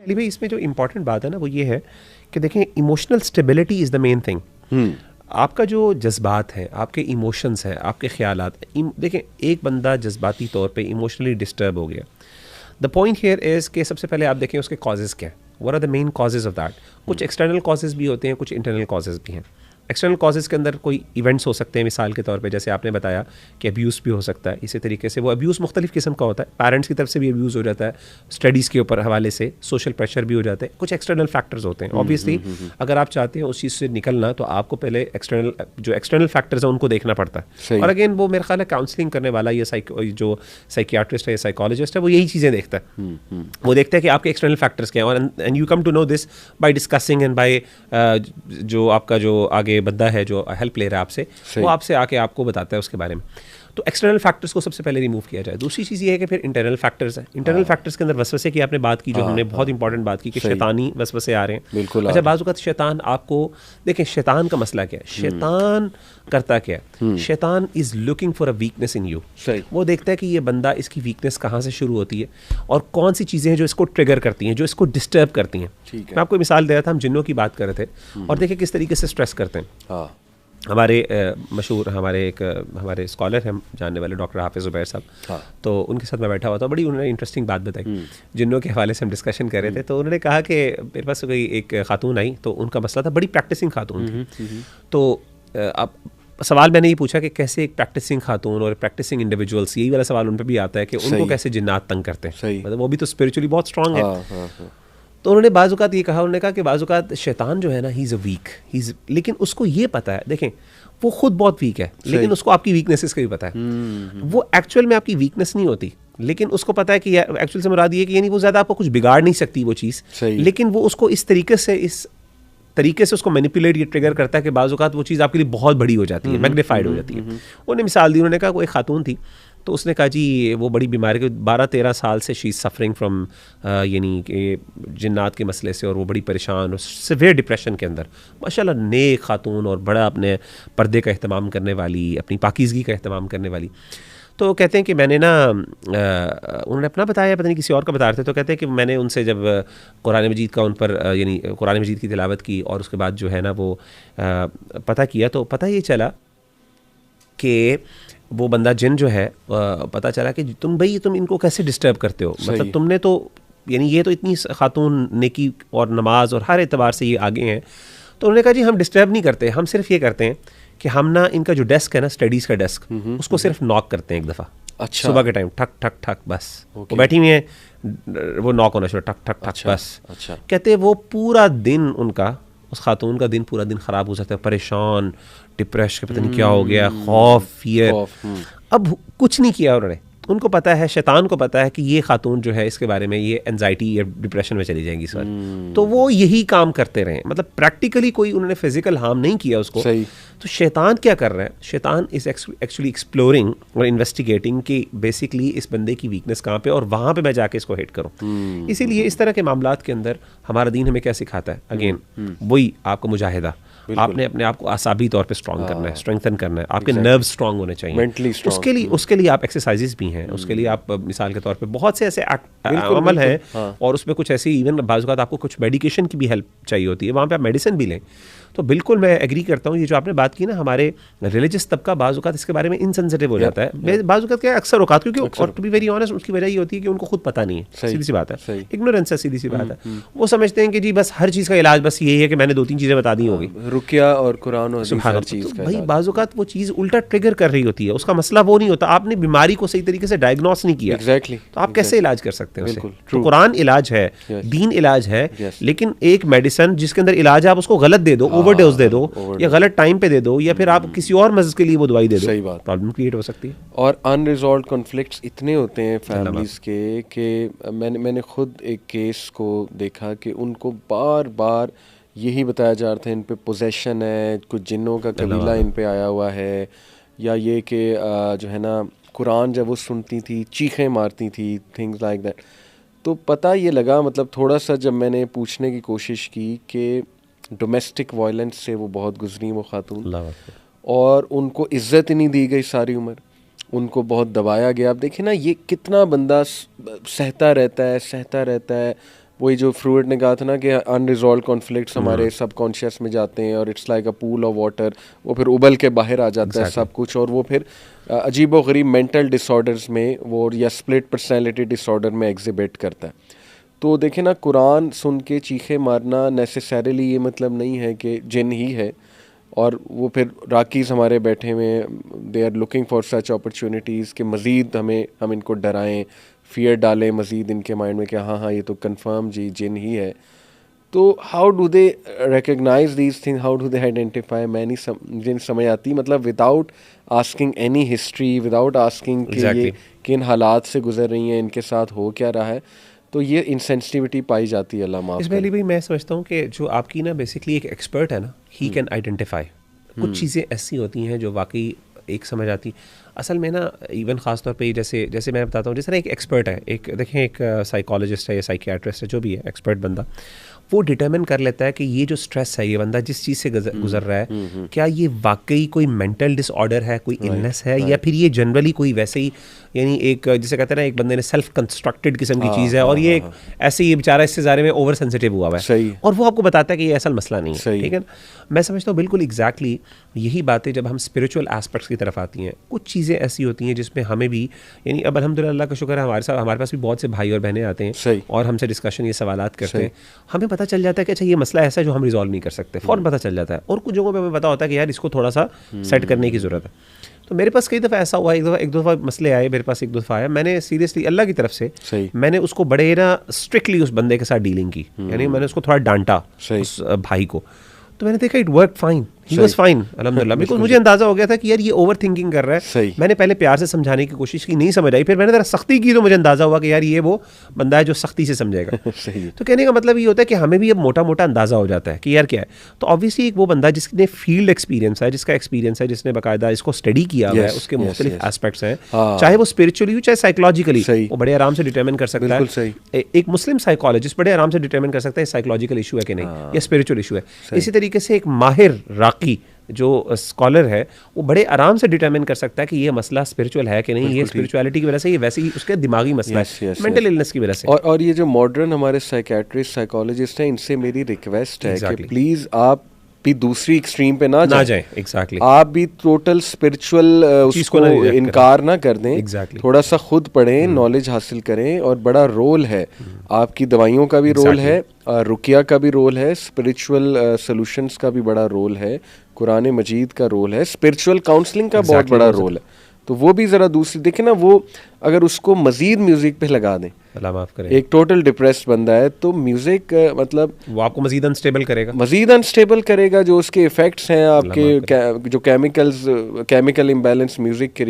अली भाई इसमें जो इम्पोर्टेंट बात है ना वो ये है कि देखें emotional stability is the main thing. आपका जो जज्बात हैं, आपके इमोशंस हैं, आपके ख्यालात, देखें एक बंदा जज्बाती तौर पे इमोशनली डिस्टर्ब हो गया, द पॉइंट हियर इज़ कि सबसे पहले आप देखें उसके कॉजेज़ क्या हैं, what are the main causes of that. कुछ एक्सटर्नल कॉजेज़ भी होते हैं, कुछ इंटरनल कॉजेज़ भी हैं। एक्सटर्नल कॉजेज़ के अंदर कोई इवेंट्स हो सकते हैं, मिसाल के तौर पे जैसे आपने बताया कि अब्यूज़ भी हो सकता है। इसी तरीके से वो अब्यूज़ मुख्तलिफ़ किस्म का होता है, पेरेंट्स की तरफ से भी अब्यूज़ हो जाता है, स्टडीज़ के ऊपर हवाले से सोशल प्रेशर भी हो जाते हैं, कुछ एक्सटर्नल फैक्टर्स होते हैं। ऑब्वियसली अगर आप चाहते हैं उस चीज़ से निकलना तो आपको पहले एक्सटर्नल फैक्टर्स हैं उनको देखना पड़ता है। और अगेन वो मेरे ख्याल है काउंसलिंग करने वाला या जो साइकियाट्रिस्ट है या साइकोलॉजिस्ट है वो यही चीज़ें देखता है। वो देखता है कि आपके एक्सटर्नल फैक्टर्स क्या हैं, और and you come to know this by discussing and by जो आपका जो आगे बंदा है जो हेल्प ले रहा है आपसे, वो आपसे आके आपको बताता है उसके बारे में। तो एक्सटर्नल फैक्टर्स को सबसे पहले रिमूव किया जाए। दूसरी चीज़ ये है कि फिर इंटरनल फैक्टर्स हैं। इंटरनल फैक्टर्स के अंदर वसवसे की आपने बात की, जो हमने बहुत इंपॉर्टेंट बात की कि शैतानी वसवसे आ रहे हैं। बिल्कुल। अच्छा, बाज़ वक़्त शैतान आपको देखें, शैतान का मसला क्या है, शैतान करता क्या है, शैतान is looking for a weakness in you. वो देखता है कि ये बंदा, इसकी वीकनेस कहाँ से शुरू होती है और कौन सी चीज़ें हैं जो इसको ट्रिगर करती हैं, जो इसको डिस्टर्ब करती हैं। मैं आपको मिसाल दे रहा था, हम जिन्नों की बात कर रहे थे और देखिए किस तरीके से स्ट्रेस करते हैं। हमारे मशहूर हमारे स्कॉलर हैं जानने वाले डॉक्टर हाफिज़ ज़ुबैर साहब, तो उनके साथ मैं बैठा हुआ था, बड़ी उन्होंने इंटरेस्टिंग बात बताई। जिन्नों के हवाले से हम डिस्कशन कर रहे थे, तो उन्होंने कहा कि मेरे पास कोई एक खातून आई, तो उनका मसला था, बड़ी प्रैक्टिसिंग खातून थी। तो अब सवाल मैंने ये पूछा कि कैसे एक प्रैक्टिसिंग खातून और प्रैक्टिसिंग इंडिविजुअल्स, यही वाला सवाल उन पर भी आता है कि उनको कैसे जिन्नात तंग करते हैं, मतलब वो भी तो स्पिरिचुअली बहुत स्ट्रांग है। तो उन्होंने बाज़-औक़ात ये कहा, उन्होंने कहा कि बाज़-औक़ात शैतान जो है ना, ही इज़ अ वीक, लेकिन उसको ये पता है, देखें वो खुद बहुत वीक है, लेकिन उसको आपकी वीकनेसेस का भी पता है। वो एक्चुअल में आपकी वीकनेस नहीं होती, लेकिन उसको पता है कि एक्चुअल से मुराद ये कि यानी वो ज़्यादा आपको कुछ बिगाड़ नहीं सकती वो चीज़, लेकिन वो उसको इस तरीके से उसको मैनिपुलेट, ये ट्रिगर करता है कि बाज़-औक़ात वो चीज़ आपके लिए बहुत बड़ी हो जाती है, मैग्नीफाइड हो जाती है। उन्होंने मिसाल दी, उन्होंने कहा कोई खातून थी, तो उसने कहा जी वो बड़ी बीमारी के 12-13 साल से शी इज़ सफरिंग फ्रॉम यानी कि जिन्नात के मसले से, और वो बड़ी परेशान और सिवियर डिप्रेशन के अंदर, माशाल्लाह नेक खातून और बड़ा अपने पर्दे का एहतमाम करने वाली, अपनी पाकीज़गी का एहतमाम करने वाली। तो कहते हैं कि मैंने ना उन्होंने अपना बताया, पता नहीं किसी और का बता रहे थे, तो कहते हैं कि मैंने उनसे जब कुरान मजीद का उन पर यानी कुरान मजीद की तिलावत की और उसके बाद जो है ना वो पता किया, तो पता ये चला कि वो बंदा जिन जो है पता चला कि तुम इनको कैसे डिस्टर्ब करते हो, मतलब तुमने तो यानी ये तो इतनी खातून नेकी और नमाज और हर एतबार से ये आगे हैं। तो उन्होंने कहा जी हम डिस्टर्ब नहीं करते, हम सिर्फ ये करते हैं कि हम ना इनका जो डेस्क है ना, स्टडीज़ का डेस्क, उसको सिर्फ नॉक करते हैं एक दफ़ा। अच्छा। सुबह के टाइम ठक ठक ठक, बस वो बैठी हुई है, वो नॉक होना शुरू, ठक ठक ठक, बस। अच्छा। कहते वो पूरा दिन उनका, उस खातून का दिन पूरा दिन ख़राब हो जाता है, परेशान, डिप्रेशन, पता नहीं क्या हो गया, खौफ, फियर। अब कुछ नहीं किया उन्होंने, उनको पता है, शैतान को पता है कि ये खातून जो है इसके बारे में ये एंजाइटी या डिप्रेशन में चली जाएंगी इस बार, तो वो यही काम करते रहे, मतलब प्रैक्टिकली कोई उन्होंने फिजिकल हार्म नहीं किया उसको। तो शैतान क्या कर रहा है, शैतान इज एक्चुअली एक्सप्लोरिंग और इन्वेस्टिगेटिंग कि बेसिकली इस बंदे की वीकनेस कहाँ पे और वहाँ पे मैं जाके इसको हिट करूँ। इसीलिए इस तरह के मामलात के अंदर हमारा दीन हमें क्या सिखाता है, अगेन वही आपका मुजाहिदा, आपने अपने आप को आसाबी तौर पे स्ट्रॉन्ग करना है, स्ट्रेंथन करना है, आपके नर्व स्ट्रॉन्ग होने चाहिए। उसके लिए आप एक्सरसाइजेज भी हैं, उसके लिए आप मिसाल के तौर पे बहुत से ऐसे अमल हैं, और उसमें कुछ ऐसी इवन बाज़ औक़ात आपको कुछ मेडिकेशन की भी हेल्प चाहिए होती है, वहाँ पे आप मेडिसिन भी लें। तो बिल्कुल मैं एग्री करता हूँ, ये जो आपने बात की ना, हमारे रिलीजियस तबका बाज़ औक़ात इसके बारे में इनसेंसिटिव हो जाता है, बाज़ औक़ात क्या अक्सर औक़ात, क्योंकि और टू बी वेरी ऑनेस्ट उसकी वजह ये होती है कि उनको खुद पता नहीं है, सीधी सी बात है, इग्नोरेंस है, सीधी सी बात है। वो समझते हैं कि जी बस हर चीज़ का इलाज बस यही है कि मैंने 2-3 चीज़ें बता दी होगी, रुकिया और कुरान और हर चीज़ का। भाई बाज़ औक़ात वो चीज़ उल्टा ट्रिगर कर रही होती है, उसका मसला वो नहीं होता, आपने बीमारी को सही तरीके से डायग्नोस नहीं किया, तो आप कैसे इलाज कर सकते हैं उसे। तो कुरान इलाज है, दीन इलाज है, लेकिन एक मेडिसिन जिसके अंदर इलाज है आप उसको गलत दे दो, ओवरडोज दे दो, या गलत टाइम पे दे दो, या फिर आप किसी और मर्ज के लिए वो दवाई दे दो, सही बात, प्रॉब्लम क्रिएट हो सकती है। और अनरिजॉल्व्ड कॉन्फ्लिक्ट्स इतने होते हैं फैमिलीज के कि मैंने खुद एक केस को देखा कि उनको बार बार यही बताया जा रहा था इन पे पोजेशन है, कुछ जिन्नों का कबीला इन पे आया हुआ है, या ये कि जो है ना कुरान जब वो सुनती थी चीखें मारती थी, थिंग्स लाइक दैट। तो पता ये लगा, मतलब थोड़ा सा जब मैंने पूछने की कोशिश की कि डोमेस्टिक वायलेंस से वो बहुत गुजरी वो खातून, और उनको इज़्ज़त ही नहीं दी गई सारी उम्र, उनको बहुत दबाया गया। आप देखिए ना, ये कितना बंदा सहता रहता है, वही जो फ्रूट ने कहा था ना कि अनरिजॉल्व कॉन्फ्लिक्ट्स हमारे सबकॉन्शियस में जाते हैं और it's like a pool of water, वो फिर उबल के बाहर आ जाता है सब कुछ, और वो फिर अजीब व गरीब मेंटल डिसऑर्डर्स में वो या स्प्लिट पर्सनैलिटी डिसऑर्डर में एग्जिबिट करता है। तो देखें ना, कुरान सुन के चीखे मारना नेसेसरीली ये मतलब नहीं है कि जिन ही है, और वो फिर राकीज़ हमारे बैठे हुए they are looking for such opportunities कि मज़ीद हम इनको डराएं, फियर डालें मज़ीद इनके माइंड में कि हाँ ये तो कंफर्म जी जिन ही है। तो how do they recognize these thing, how do they identify? मैं नहीं मुझे समझ आती, मतलब without asking any history, without asking कि ये किन हालात से गुजर रही हैं, इनके साथ हो क्या रहा है, तो ये इंसेंसिटिविटी पाई जाती है। अल्लाह माफ़ करे। इसमें भी मैं समझता हूँ कि जो आपकी ना बेसिकली एक एक्सपर्ट है ना, ही कैन आइडेंटिफाई। कुछ चीज़ें ऐसी होती हैं जो वाकई एक समझ आती असल में ना, इवन ख़ास तौर पे जैसे मैं बताता हूँ, जैसे ना एक एक्सपर्ट है, एक देखें एक साइकोलॉजिस्ट है या साइकियाट्रिस्ट है, जो भी है एक्सपर्ट बंदा, वो डिटरमिन कर लेता है कि ये जो स्ट्रेस है, ये बंदा जिस चीज़ से गुजर रहा है, क्या ये वाकई कोई मेंटल डिसऑर्डर है, कोई इलनेस है, या फिर ये जनरली कोई वैसे ही, यानी एक जिसे कहते हैं ना, एक बंदे ने सेल्फ कंस्ट्रक्टेड किस्म की चीज़ है, और ये ऐसे ही बेचारा इससे ज़्यादा में ओवर सेंसिटिव हुआ हुआ है, और वो आपको बताता है कि ये असल मसला नहीं है। ठीक है ना? मैं समझता हूँ बिल्कुल एग्जैक्टली यही बातें जब हम स्पिरिचुअल एस्पेक्ट्स की तरफ आती हैं, कुछ चीज़ें ऐसी होती हैं जिसमें हमें भी, यानी अब अल्हम्दुलिल्लाह का शुक्र है हमारे पास भी बहुत से भाई और बहनें आते हैं और हमसे डिस्कशन, ये सवालात करते हैं, हमें पता चल जाता है कि अच्छा ये मसला ऐसा है जो हम रिजॉल्व नहीं कर सकते, फ़ौरन पता चल जाता है, और कुछ जगहों पे हमें पता होता है कि यार इसको थोड़ा सा सेट करने की ज़रूरत है। तो मेरे पास कई दफ़ा ऐसा हुआ, एक दो दफ़ा मसले आए मेरे पास, एक दो दफ़ा आया, मैंने सीरियसली अल्लाह की तरफ से मैंने उसको बड़े ना स्ट्रिक्टली उस बंदे के साथ डीलिंग की, यानी मैंने उसको थोड़ा डांटा उस भाई को, तो मैंने देखा it work fine, he was fine अल्हम्दुलिल्लाह, बिकॉज मुझे अंदाजा हो गया था कि यार ये ओवर थिंकिंग कर रहा है। मैंने पहले प्यार से समझाने की कोशिश की, नहीं समझ आई, फिर मैंने जरा सख्ती की तो मुझे अंदाजा हुआ कि यार ये वो बंदा है जो सख्ती से समझेगा। तो कहने का मतलब ये होता है कि हमें भी अब मोटा मोटा अंदाजा हो जाता है कि यार क्या है। तो ऑब्वियसली एक वो बंदा जिसने फील्ड एक्सपीरियंस है, जिसका एक्सपीरियंस है, जिसने बाकायदा इसको स्टडी किया हुआ है, उसके मुख्तलिफ एस्पेक्ट्स हैं, चाहे वो स्पिरिचुअली हो चाहे साइकोलॉजिकली, वो बड़े आराम से डिटरमिन कर सकता है। एक मुस्लिम साइकोलॉजिस्ट बड़े आराम से डिटरमिन कर सकता है साइकोलॉजिकल इशू है कि नहीं, या स्पिरिचुअल इशू है। इसी तरीके से एक माहिर राकी जो स्कॉलर है, वो बड़े आराम से डिटरमिन कर सकता है कि ये मसला स्पिरिचुअल है कि नहीं, ये स्पिरिचुअलिटी की वजह से, ये वैसे ही उसके दिमागी मसला है, मेंटल इलनेस की वजह से। और ये जो मॉडर्न हमारे साइकियाट्रिस्ट साइकोलॉजिस्ट हैं, इनसे मेरी रिक्वेस्ट है कि प्लीज़ आप भी दूसरी एक्सट्रीम पे ना जाएं। एग्जैक्टली आप भी टोटल स्पिरिचुअल उसको इनकार ना कर दें। थोड़ा सा खुद पढ़ें, नॉलेज हासिल करें, और बड़ा रोल है आपकी दवाइयों का भी रोल है, रुकिया का भी रोल है, स्पिरिचुअल सॉल्यूशंस का भी बड़ा रोल है, कुरान मजीद का रोल है, स्पिरिचुअल काउंसलिंग का बहुत बड़ा रोल है। तो वो भी ज़रा दूसरी देखें ना, वो अगर उसको मज़ीद म्यूज़िक पे लगा दें, अल्लाह माफ़ करे, एक टोटल डिप्रेस्ड बंदा है, तो म्यूज़िक मतलब वो आपको मज़ीद अनस्टेबल करेगा, जो उसके इफ़ेक्ट्स हैं आपके जो केमिकल इम्बैलेंस म्यूज़िक क्रिएट